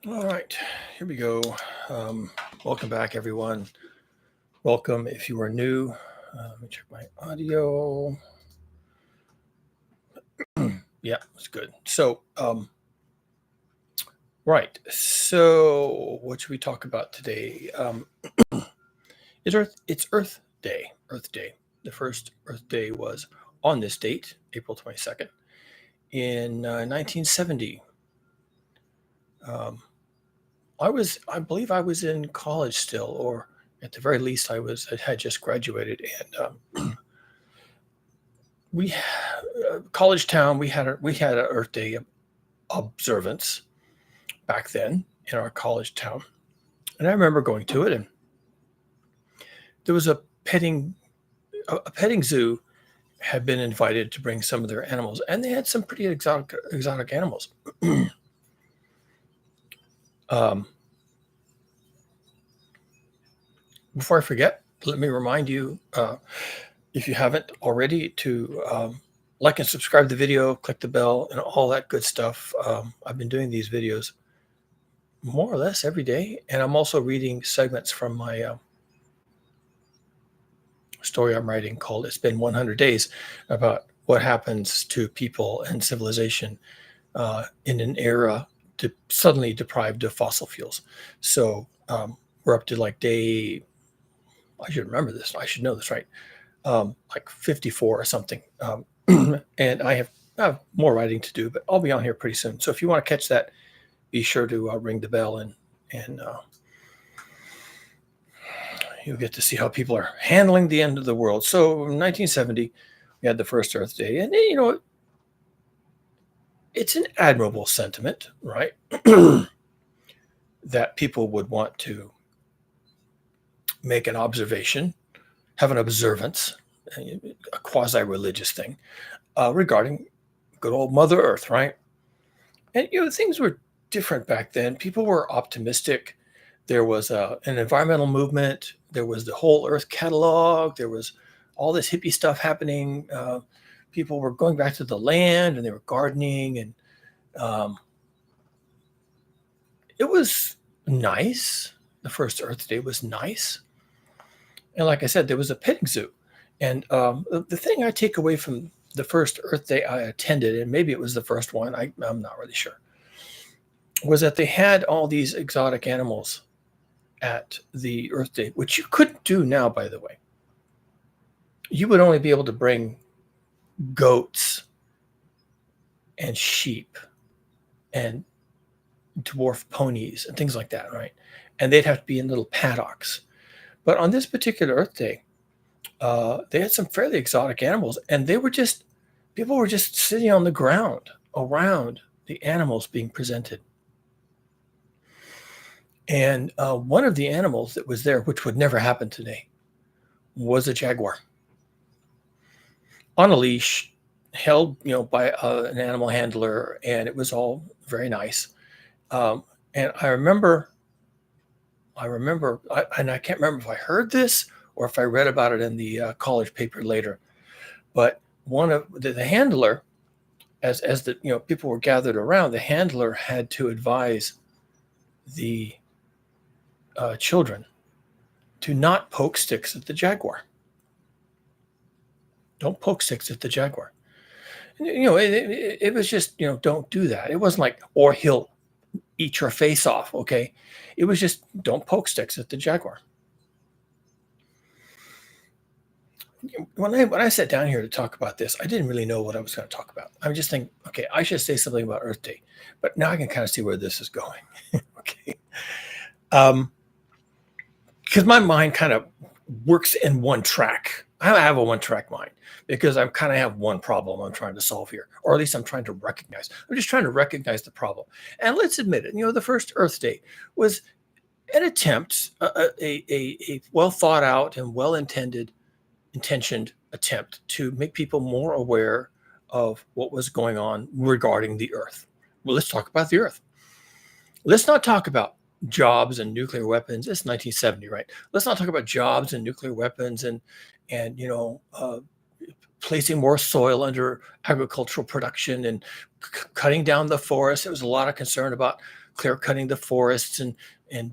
All right, here we go. Um, Welcome back, everyone. Welcome if you are new. Let me check my audio. Yeah, it's good. Right. So, what should we talk about today? It's Earth Day. Earth Day. The first Earth Day was on this date, April 22nd, in 1970. Um, I believe I was in college still, or at the very least, I had just graduated, and we college town we had a Earth Day observance back then in our college town, and I remember going to it, and there was a petting zoo had been invited to bring some of their animals, and they had some pretty exotic animals. um, Before I forget, let me remind you, if you haven't already, to like and subscribe to the video, click the bell, and all that good stuff. I've been doing these videos more or less every day, and I'm also reading segments from my story I'm writing called "It's Been 100 Days," about what happens to people and civilization in an era suddenly deprived of fossil fuels. So we're up to like day. I should remember this. I should know this, right? Like 54 or something. And I have more writing to do, but I'll be on here pretty soon. So if you want to catch that, be sure to ring the bell, and you'll get to see how people are handling the end of the world. So in 1970, we had the first Earth Day, and it's an admirable sentiment, right? That people would want to make an observation, have an observance, a quasi-religious thing regarding good old Mother Earth, right? And things were different back then. People were optimistic. There was an environmental movement. There was the whole Earth catalog. There was all this hippie stuff happening. People were going back to the land, and they were gardening, and um, it was nice. The first Earth Day was nice, and like I said, there was a petting zoo. And the thing I take away from the first Earth Day I attended, and maybe it was the first one, I'm not really sure, was that they had all these exotic animals at the Earth Day, which you couldn't do now, by the way. You would only be able to bring goats and sheep and dwarf ponies and things like that, right? And they'd have to be in little paddocks. But on this particular Earth Day, they had some fairly exotic animals, and people were just sitting on the ground around the animals being presented. And one of the animals that was there, which would never happen today, was a jaguar on a leash, held by an animal handler, and it was all very nice. And and I can't remember if I heard this or if I read about it in the college paper later. But one of the handler, as the people were gathered around, the handler had to advise the children to not poke sticks at the jaguar. Don't poke sticks at the jaguar. It was just, don't do that. It wasn't like, or he'll eat your face off. Okay. It was just, don't poke sticks at the jaguar. When I sat down here to talk about this, I didn't really know what I was going to talk about. I was just thinking, okay, I should say something about Earth Day, but now I can kind of see where this is going. Okay. Because my mind kind of works in one track. I have a one-track mind because I kind of have one problem I'm trying to solve here, or at least I'm trying to recognize. I'm just trying to recognize the problem. And let's admit it. The first Earth Day was an attempt, a well thought out and intentioned attempt to make people more aware of what was going on regarding the Earth. Well, let's talk about the Earth. Let's not talk about jobs and nuclear weapons. It's 1970, right? Let's not talk about jobs and nuclear weapons and placing more soil under agricultural production and cutting down the forest. There was a lot of concern about clear cutting the forests and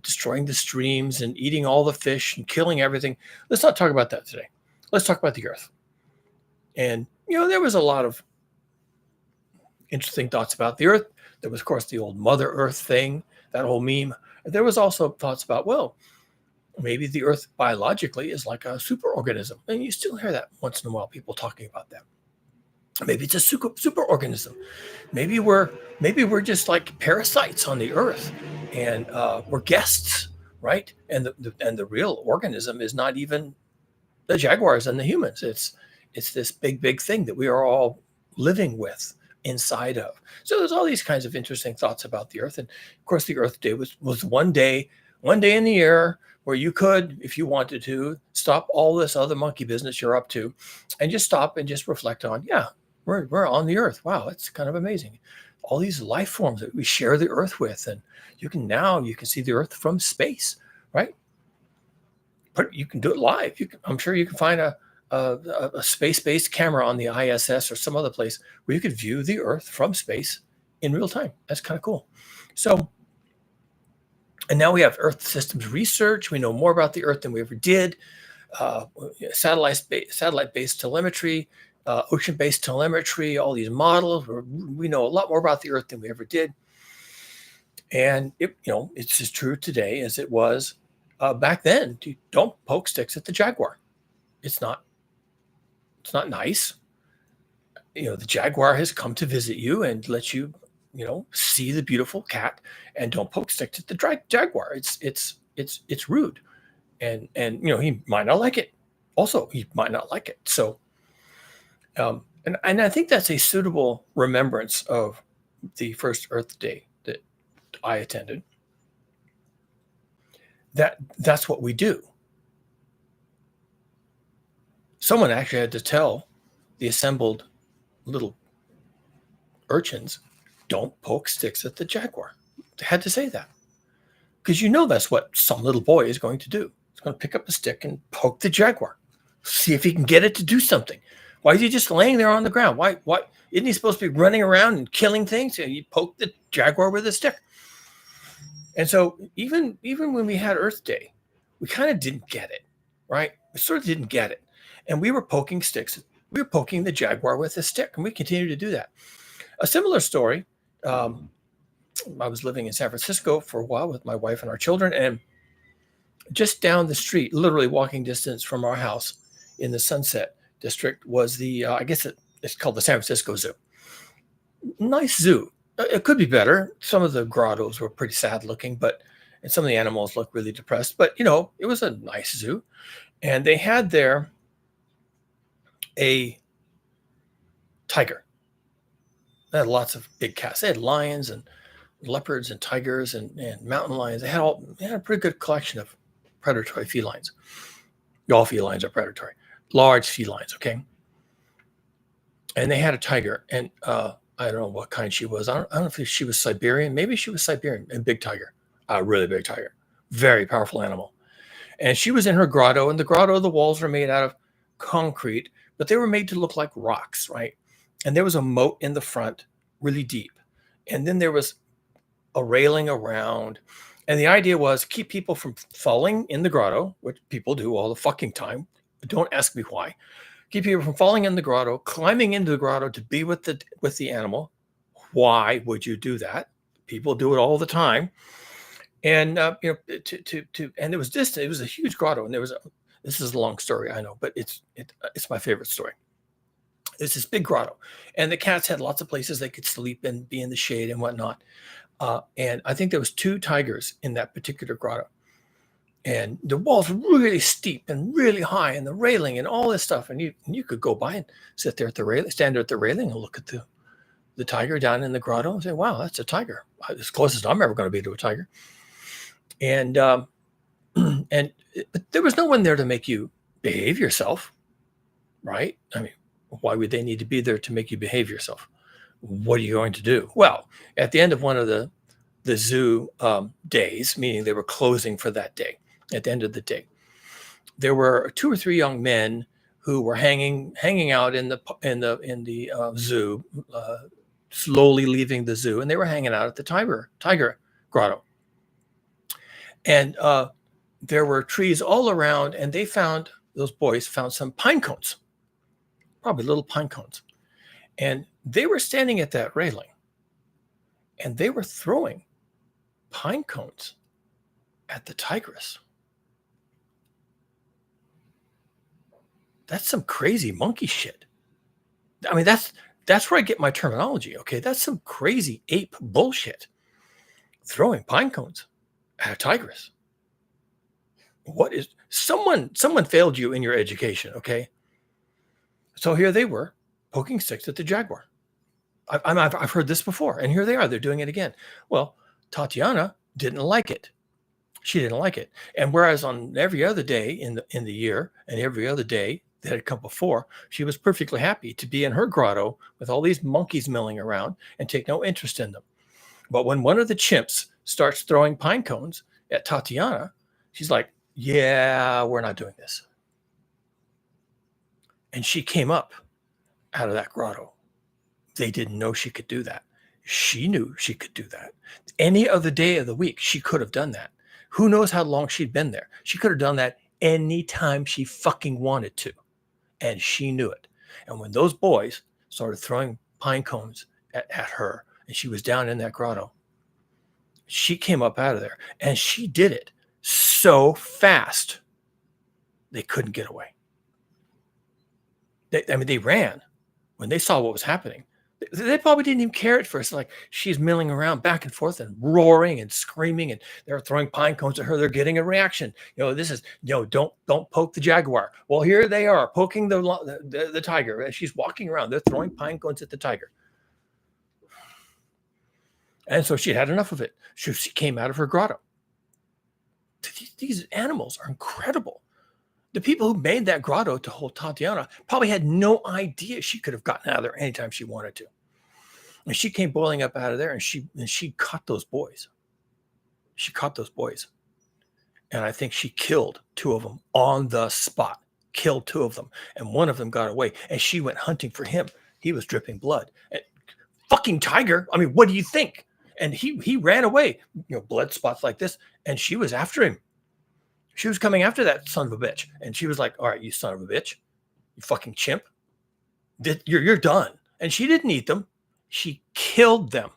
destroying the streams and eating all the fish and killing everything. Let's not talk about that today. Let's talk about the earth. And, there was a lot of interesting thoughts about the earth. There was, of course, the old Mother Earth thing, that whole meme. There was also thoughts about, well, maybe the earth biologically is like a superorganism. And you still hear that once in a while, people talking about that. Maybe it's a superorganism. Maybe we're just like parasites on the earth, and we're guests, right? And the real organism is not even the jaguars and the humans. It's this big thing that we are all living with inside of. So there's all these kinds of interesting thoughts about the earth. And of course, the Earth Day was one day in the year where you could, if you wanted to, stop all this other monkey business you're up to and just stop and just reflect on, yeah, we're on the earth. Wow, it's kind of amazing. All these life forms that we share the earth with. And you can see the earth from space, right? But you can do it live. I'm sure you can find a space-based camera on the ISS or some other place where you could view the earth from space in real time. That's kind of cool. So, and now we have Earth systems research. We know more about the earth than we ever did. Satellite-based telemetry, ocean-based telemetry, all these models. We know a lot more about the earth than we ever did. And it's as true today as it was back then. Don't poke sticks at the jaguar. It's not nice. The jaguar has come to visit you and let you, see the beautiful cat, and don't poke sticks at the jaguar. It's rude. And he might not like it. Also, he might not like it. So, and I think that's a suitable remembrance of the first Earth Day that I attended. That's what we do. Someone actually had to tell the assembled little urchins, don't poke sticks at the jaguar. They had to say that. Because that's what some little boy is going to do. He's going to pick up a stick and poke the jaguar. See if he can get it to do something. Why is he just laying there on the ground? Why isn't he supposed to be running around and killing things? You poke the jaguar with a stick. And so even when we had Earth Day, we kind of didn't get it, right? We sort of didn't get it. And we were poking sticks. We were poking the jaguar with a stick, and we continue to do that. A similar story, I was living in San Francisco for a while with my wife and our children, and just down the street, literally walking distance from our house in the Sunset District, was the, I guess it's called the San Francisco Zoo. Nice zoo. It could be better. Some of the grottos were pretty sad looking, and some of the animals looked really depressed, but it was a nice zoo. And they had there a tiger. They had lots of big cats. They had lions and leopards and tigers and mountain lions. They had a pretty good collection of predatory felines. All felines are predatory. Large felines, okay? And they had a tiger, and I don't know what kind she was. I don't know if she was Siberian. Maybe she was Siberian. A big tiger. A really big tiger. Very powerful animal. And she was in her grotto, and the walls were made out of concrete, but they were made to look like rocks, right? And there was a moat in the front, really deep. And then there was a railing around. And the idea was keep people from falling in the grotto, which people do all the fucking time. Don't ask me why. Keep people from falling in the grotto, climbing into the grotto to be with the animal. Why would you do that? People do it all the time. And and it was distant. It was a huge grotto, and this is a long story, I know, but it's my favorite story. It's this big grotto, and the cats had lots of places they could sleep and be in the shade and whatnot. And I think there was 2 tigers in that particular grotto, and the walls were really steep and really high, and the railing and all this stuff. And you could go by and sit there at the railing, stand there at the railing, and look at the tiger down in the grotto and say, "Wow, that's a tiger. As close as I'm ever going to be to a tiger." And but there was no one there to make you behave yourself, right? I mean, why would they need to be there to make you behave yourself? What are you going to do? Well, at the end of one of the zoo days, meaning they were closing for that day, at the end of the day, there were 2 or 3 young men who were hanging out in the zoo, slowly leaving the zoo, and they were hanging out at the tiger grotto. And there were trees all around, and those boys found some pine cones, probably little pine cones. And they were standing at that railing, and they were throwing pine cones at the tigress. That's some crazy monkey shit. I mean, that's where I get my terminology. Okay, that's some crazy ape bullshit. Throwing pine cones at a tigress. What is someone failed you in your education? Okay, so here they were poking sticks at the jaguar. I've heard this before, and here they are. They're doing it again. Well, Tatiana didn't like it. She didn't like it. And whereas on every other day in the year and every other day that had come before, she was perfectly happy to be in her grotto with all these monkeys milling around and take no interest in them. But when one of the chimps starts throwing pine cones at Tatiana, she's like, yeah, we're not doing this. And she came up out of that grotto. They didn't know she could do that. She knew she could do that. Any other day of the week, she could have done that. Who knows how long she'd been there? She could have done that anytime she fucking wanted to. And she knew it. And when those boys started throwing pine cones at her, and she was down in that grotto, she came up out of there. And she did it so fast, they couldn't get away. They ran when they saw what was happening. They probably didn't even care at first. Like, she's milling around back and forth and roaring and screaming, and they're throwing pine cones at her. They're getting a reaction. This is, don't poke the jaguar. Well, here they are poking the tiger. As she's walking around, they're throwing pine cones at the tiger. And so she had enough of it. She came out of her grotto. These animals are incredible. The people who made that grotto to hold Tatiana probably had no idea she could have gotten out of there anytime she wanted to. And she came boiling up out of there, and she caught those boys. She caught those boys. And I think she killed 2 of them on the spot. Killed 2 of them. And one of them got away. And she went hunting for him. He was dripping blood. And fucking tiger. I mean, what do you think? And he ran away. Blood spots like this. And she was after him. She was coming after that son of a bitch. And she was like, all right, you son of a bitch. You fucking chimp. You're done. And she didn't eat them. She killed them.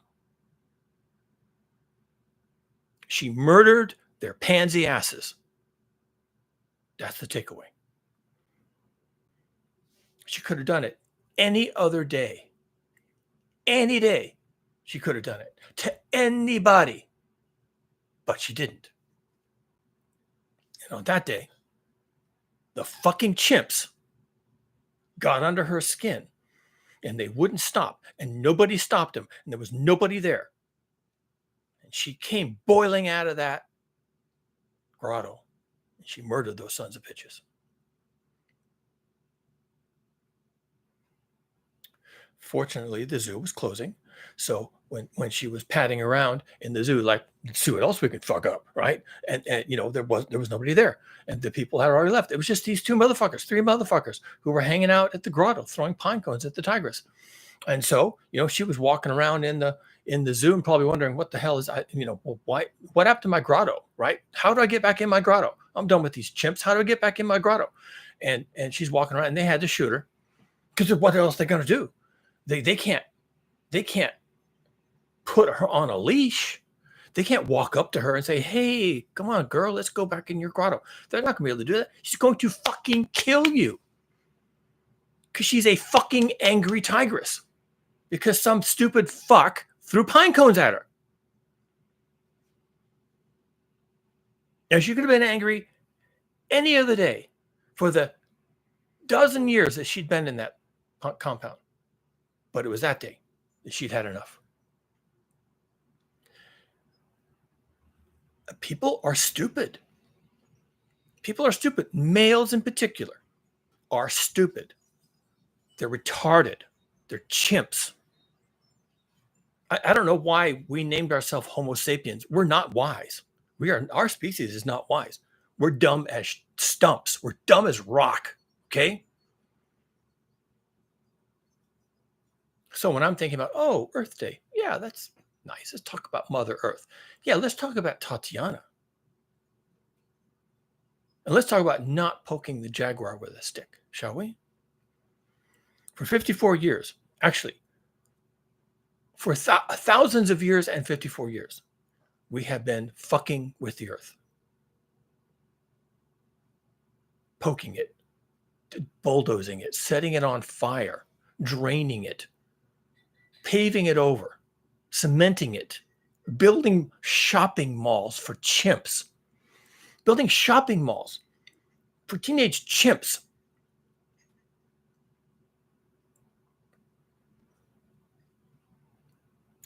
She murdered their pansy asses. That's the takeaway. She could have done it any other day. Any day, she could have done it to anybody. But she didn't. And on that day, the fucking chimps got under her skin, and they wouldn't stop, and nobody stopped them, and there was nobody there. And she came boiling out of that grotto, and she murdered those sons of bitches. Fortunately, the zoo was closing. So when she was padding around in the zoo, like, see what else we could fuck up, right? And there was nobody there, and the people had already left. It was just these 3 motherfuckers who were hanging out at the grotto throwing pine cones at the tigress. And so she was walking around in the zoo and probably wondering, what the hell is what happened to my grotto, right? How do I get back in my grotto? I'm done with these chimps. How do I get back in my grotto? And she's walking around, and they had to shoot her, because what else are they going to do? They can't put her on a leash. They can't walk up to her and say, hey, come on, girl, let's go back in your grotto. They're not going to be able to do that. She's going to fucking kill you, because she's a fucking angry tigress, because some stupid fuck threw pine cones at her. Now, she could have been angry any other day for the dozen years that she'd been in that compound. But it was that day that she'd had enough. People are stupid. People are stupid. Males in particular are stupid. They're retarded. They're chimps. I don't know why we named ourselves Homo sapiens. We're not wise. Our species is not wise. We're dumb as stumps. We're dumb as rock. Okay? So when I'm thinking about, Earth Day, yeah, that's Nice. Let's talk about Mother Earth. Yeah, let's talk about Tatiana. And let's talk about not poking the jaguar with a stick, shall we? For 54 years, actually, for thousands of years and 54 years, we have been fucking with the earth, poking it, bulldozing it, setting it on fire, draining it, paving it over, cementing it, building shopping malls for chimps, building shopping malls for teenage chimps.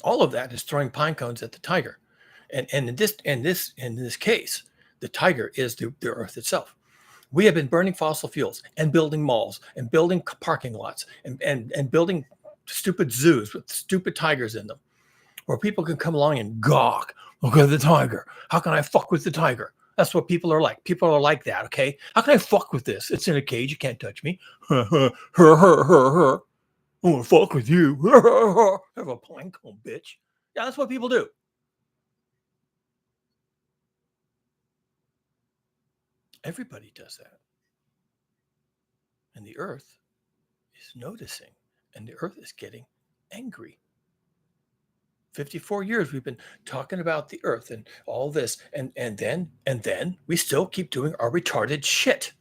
All of that is throwing pine cones at the tiger. And in this case, the tiger is the earth itself. We have been burning fossil fuels and building malls and building parking lots and building stupid zoos with stupid tigers in them, where people can come along and gawk. Look at the tiger. How can I fuck with the tiger? That's what people are like. People are like that, okay? How can I fuck with this? It's in a cage. You can't touch me. Her. I want to fuck with you. Have a pine cone, bitch. Yeah, that's what people do. Everybody does that. And the earth is noticing, and the earth is getting angry. 54 years we've been talking about the earth and all this, and then we still keep doing our retarded shit.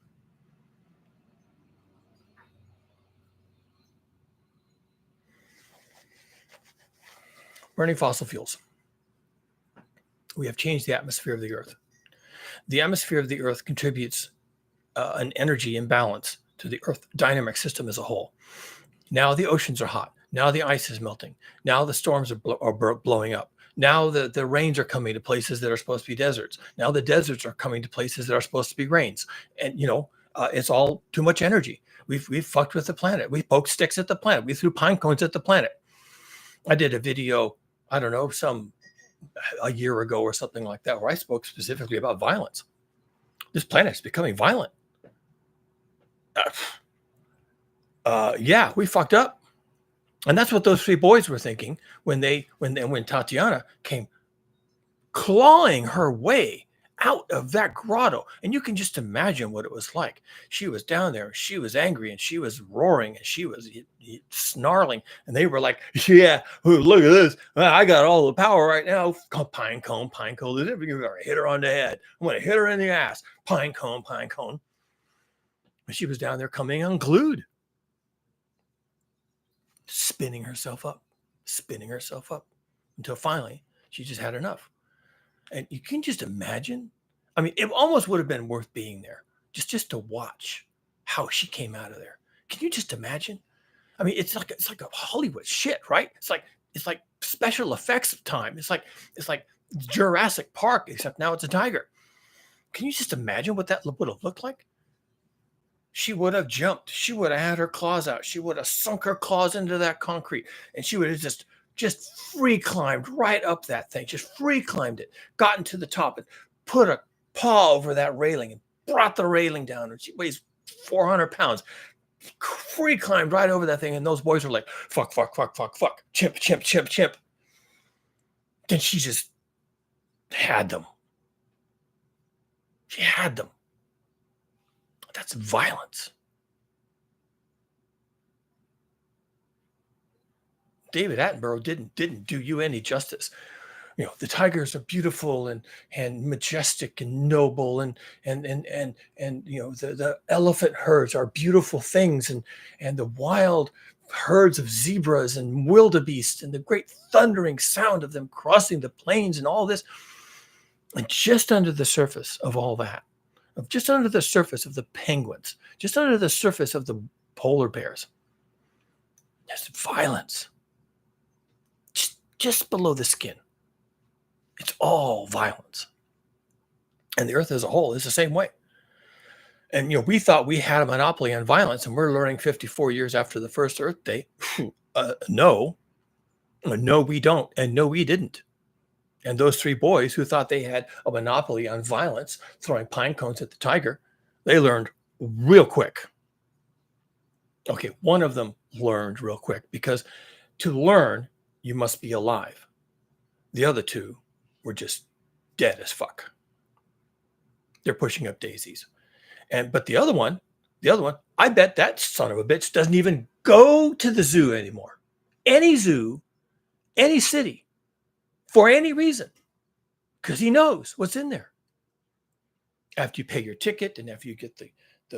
Burning fossil fuels. We have changed the atmosphere of the earth. The atmosphere of the earth contributes an energy imbalance to the earth dynamic system as a whole. Now the oceans are hot. Now the ice is melting. Now the storms are blowing up. Now the rains are coming to places that are supposed to be deserts. Now the deserts are coming to places that are supposed to be rains. And, it's all too much energy. We've fucked with the planet. We poked sticks at the planet. We threw pine cones at the planet. I did a video, I don't know, a year ago or something like that, where I spoke specifically about violence. This planet is becoming violent. Yeah, we fucked up. And that's what those three boys were thinking when Tatiana came clawing her way out of that grotto. And you can just imagine what it was like. She was down there, she was angry, and she was roaring, and she was snarling. And they were like, yeah, look at this. I got all the power right now. Pine cone. I'm going to hit her on the head. I'm going to hit her in the ass. Pine cone. And she was down there coming unglued, spinning herself up until finally she just had enough. And you can just imagine. I mean, it almost would have been worth being there just to watch how she came out of there. Can you just imagine? I mean, it's like a Hollywood shit, right? It's like special effects time. It's like Jurassic Park, except now it's a tiger. Can you just imagine what that would have looked like? She would have jumped. She would have had her claws out. She would have sunk her claws into that concrete, and she would have just free climbed right up that thing, just free climbed it, gotten to the top and put a paw over that railing and brought the railing down. And she weighs 400 pounds, free climbed right over that thing. And those boys were like, fuck, chimp. Then she just had them. She had them. That's violence. David Attenborough didn't do you any justice. The tigers are beautiful and majestic and noble, and the elephant herds are beautiful things, and the wild herds of zebras and wildebeest and the great thundering sound of them crossing the plains and all this. And just under the surface of all that, just under the surface of the penguins, just under the surface of the polar bears, there's violence. Just below the skin. It's all violence. And the earth as a whole is the same way. And, we thought we had a monopoly on violence, and we're learning 54 years after the first Earth Day. No, we don't. And no, we didn't. And those three boys who thought they had a monopoly on violence, throwing pine cones at the tiger, they learned real quick. Okay, one of them learned real quick, because to learn, you must be alive. The other two were just dead as fuck. They're pushing up daisies. But the other one, I bet that son of a bitch doesn't even go to the zoo anymore. Any zoo, any city, for any reason, because he knows what's in there. After you pay your ticket and after you get the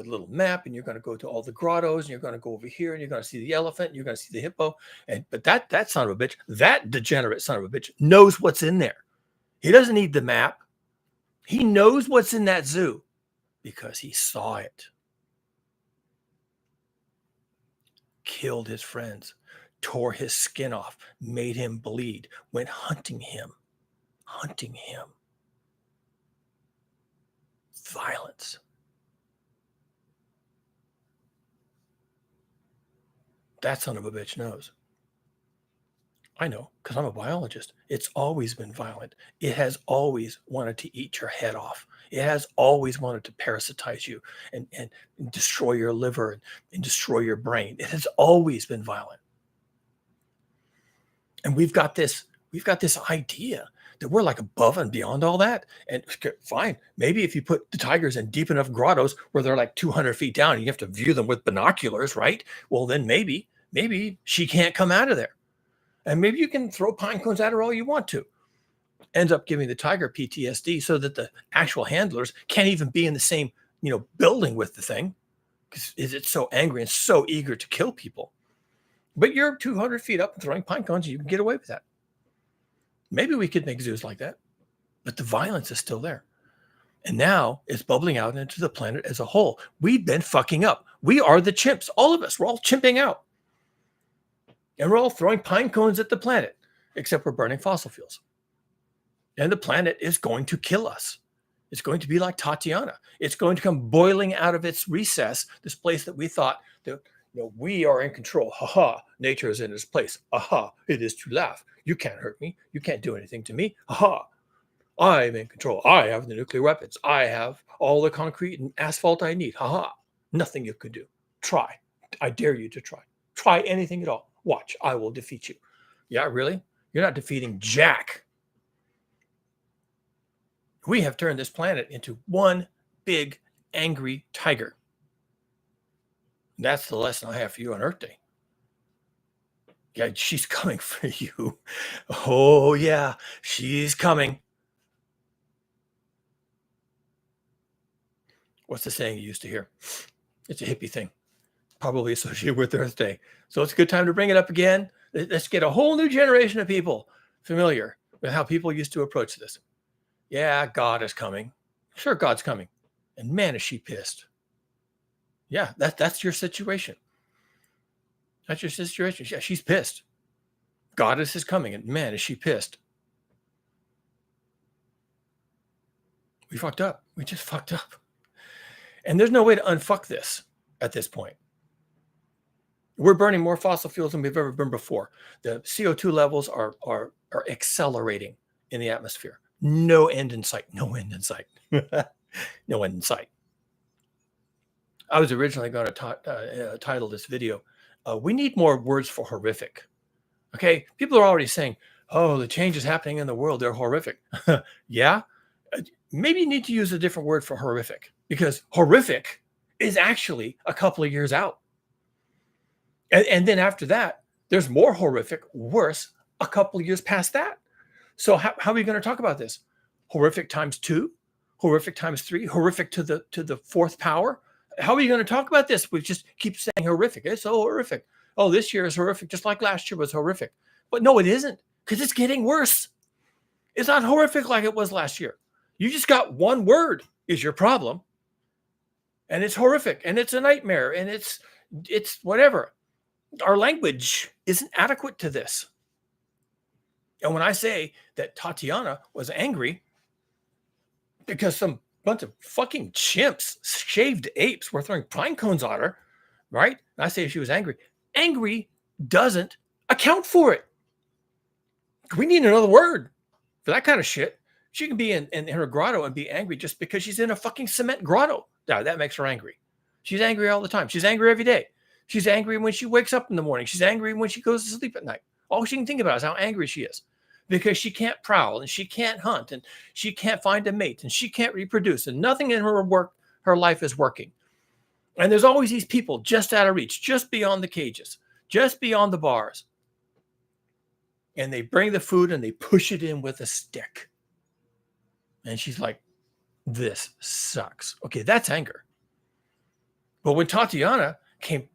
little map and you're going to go to all the grottos and you're going to go over here and you're going to see the elephant and you're going to see the hippo. But that son of a bitch, that degenerate son of a bitch knows what's in there. He doesn't need the map. He knows what's in that zoo because he saw it. Killed his friends, tore his skin off, made him bleed, went hunting him. Violence. That son of a bitch knows. I know, because I'm a biologist. It's always been violent. It has always wanted to eat your head off. It has always wanted to parasitize you and destroy your liver and destroy your brain. It has always been violent. And we've got this idea that we're like above and beyond all that. And fine, maybe if you put the tigers in deep enough grottos where they're like 200 feet down and you have to view them with binoculars, right? Well, then maybe she can't come out of there. And maybe you can throw pine cones at her all you want to. Ends up giving the tiger PTSD so that the actual handlers can't even be in the same, building with the thing because it's so angry and so eager to kill people. But you're 200 feet up and throwing pine cones, you can get away with that. Maybe we could make zoos like that, but the violence is still there. And now it's bubbling out into the planet as a whole. We've been fucking up. We are the chimps. All of us, we're all chimping out. And we're all throwing pine cones at the planet, except we're burning fossil fuels. And the planet is going to kill us. It's going to be like Tatiana. It's going to come boiling out of its recess, this place that we thought that we are in control. Ha ha, nature is in its place. Aha, it is to laugh. You can't hurt me. You can't do anything to me. Ha ha, I'm in control. I have the nuclear weapons. I have all the concrete and asphalt I need. Ha ha, nothing you could do. Try. I dare you to try. Try anything at all. Watch, I will defeat you. Yeah, really? You're not defeating Jack. We have turned this planet into one big, angry tiger. That's the lesson I have for you on Earth Day. Yeah, she's coming for you. Oh, yeah, she's coming. What's the saying you used to hear? It's a hippie thing, probably associated with Earth Day. So it's a good time to bring it up again. Let's get a whole new generation of people familiar with how people used to approach this. Yeah, God is coming. Sure, God's coming. And man, is she pissed. Yeah, that's your situation. That's your situation. Yeah, she's pissed. Goddess is coming, and man, is she pissed. We fucked up. We just fucked up. And there's no way to unfuck this at this point. We're burning more fossil fuels than we've ever been before. The CO2 levels are accelerating in the atmosphere. No end in sight. No end in sight. No end in sight. I was originally going to title this video, we need more words for horrific. Okay, people are already saying, oh, the change is happening in the world. They're horrific. Yeah, maybe you need to use a different word for horrific because horrific is actually a couple of years out. And then after that, there's more horrific, worse, a couple of years past that. So how are we going to talk about this? Horrific times 2, horrific times 3, horrific to the fourth power. How are you going to talk about this? We just keep saying horrific. It's so horrific. Oh, this year is horrific, just like last year was horrific. But no, it isn't, because it's getting worse. It's not horrific like it was last year. You just got one word is your problem. And it's horrific, and it's a nightmare, and it's whatever. Our language isn't adequate to this. And when I say that Tatiana was angry because some bunch of fucking chimps, shaved apes, were throwing pine cones at her, right? And I say she was angry. Angry doesn't account for it. We need another word for that kind of shit. She can be in her grotto and be angry just because she's in a fucking cement grotto. Now, that makes her angry. She's angry all the time. She's angry every day. She's angry when she wakes up in the morning. She's angry when she goes to sleep at night. All she can think about is how angry she is. because she can't prowl and she can't hunt and she can't find a mate and she can't reproduce and nothing in her life is working. And there's always these people just out of reach, just beyond the cages, just beyond the bars. And they bring the food and they push it in with a stick. And she's like, this sucks. Okay, that's anger. But when Tatiana came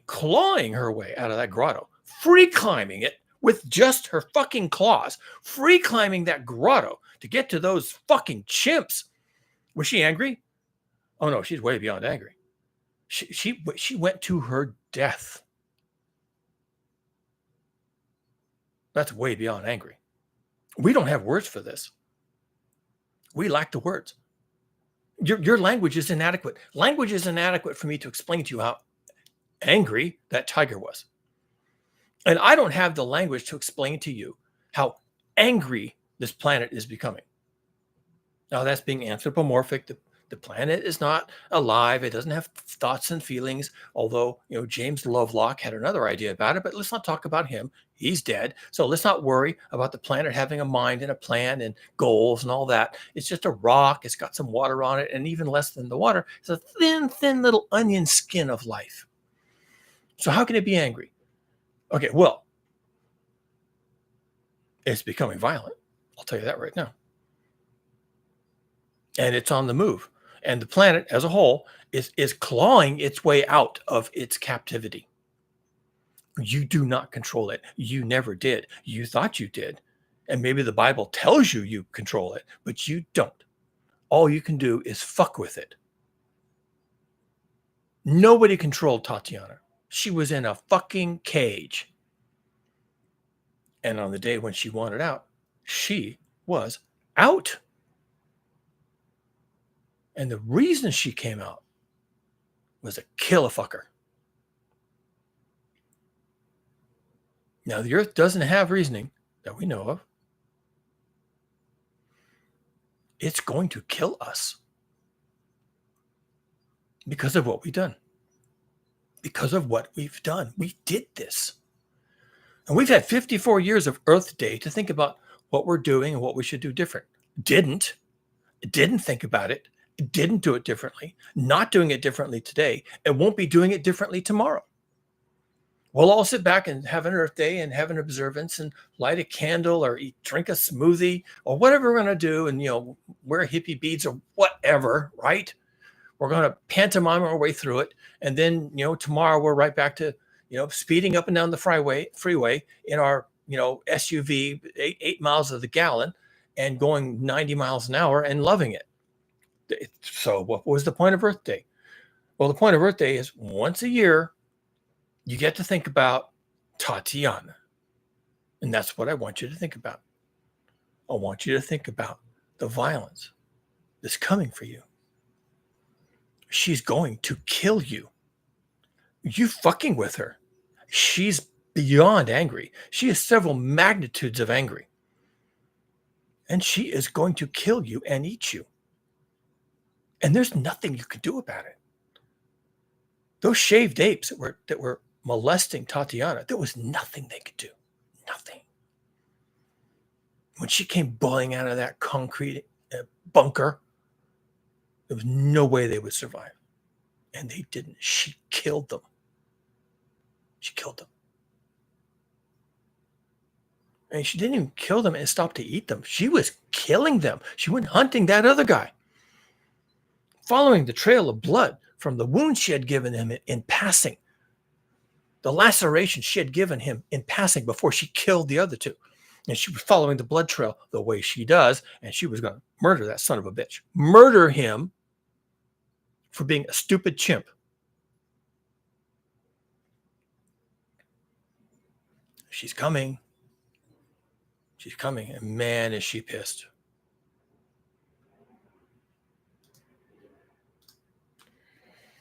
clawing her way out of that grotto, free climbing it with just her fucking claws, free climbing that grotto to get to those fucking chimps. Was she angry? Oh no, she's way beyond angry. She went to her death. That's way beyond angry. We don't have words for this. We lack the words. Your language is inadequate. Language is inadequate for me to explain to you how angry that tiger was. And I don't have the language to explain to you how angry this planet is becoming. Now that's being anthropomorphic. The planet is not alive. It doesn't have thoughts and feelings. Although, James Lovelock had another idea about it, but let's not talk about him. He's dead. So let's not worry about the planet having a mind and a plan and goals and all that. It's just a rock. It's got some water on it. And even less than the water, it's a thin, thin little onion skin of life. So how can it be angry? Okay, well, it's becoming violent. I'll tell you that right now. And it's on the move. And the planet as a whole is clawing its way out of its captivity. You do not control it. You never did. You thought you did. And maybe the Bible tells you you control it, but you don't. All you can do is fuck with it. Nobody controlled Tatiana. She was in a fucking cage. And on the day when she wanted out, she was out. And the reason she came out was to kill a fucker. Now, the earth doesn't have reasoning that we know of. It's going to kill us because of what we've done. Because of what we've done. We did this. And we've had 54 years of Earth Day to think about what we're doing and what we should do different. Didn't think about it. Didn't do it differently. Not doing it differently today. And won't be doing it differently tomorrow. We'll all sit back and have an Earth Day and have an observance and light a candle or drink a smoothie or whatever we're going to do and, wear hippie beads or whatever, right? We're going to pantomime our way through it. And then, tomorrow we're right back to, speeding up and down the freeway in our, SUV, 8 miles of the gallon and going 90 miles an hour and loving it. So what was the point of Earth Day? Well, the point of Earth Day is once a year, you get to think about Tatiana. And that's what I want you to think about. I want you to think about the violence that's coming for you. She's going to kill you. You fucking with her. She's beyond angry. She is several magnitudes of angry. And she is going to kill you and eat you. And there's nothing you can do about it. Those shaved apes that were molesting Tatiana, there was nothing they could do. Nothing. When she came bullying out of that concrete bunker, there was no way they would survive. And they didn't. She killed them. She killed them. And she didn't even kill them and stop to eat them. She was killing them. She went hunting that other guy, following the trail of blood from the wound she had given him in passing, the laceration she had given him in passing before she killed the other two. And she was following the blood trail the way she does, and she was going to murder that son of a bitch. Murder him for being a stupid chimp. She's coming. She's coming, and man, is she pissed.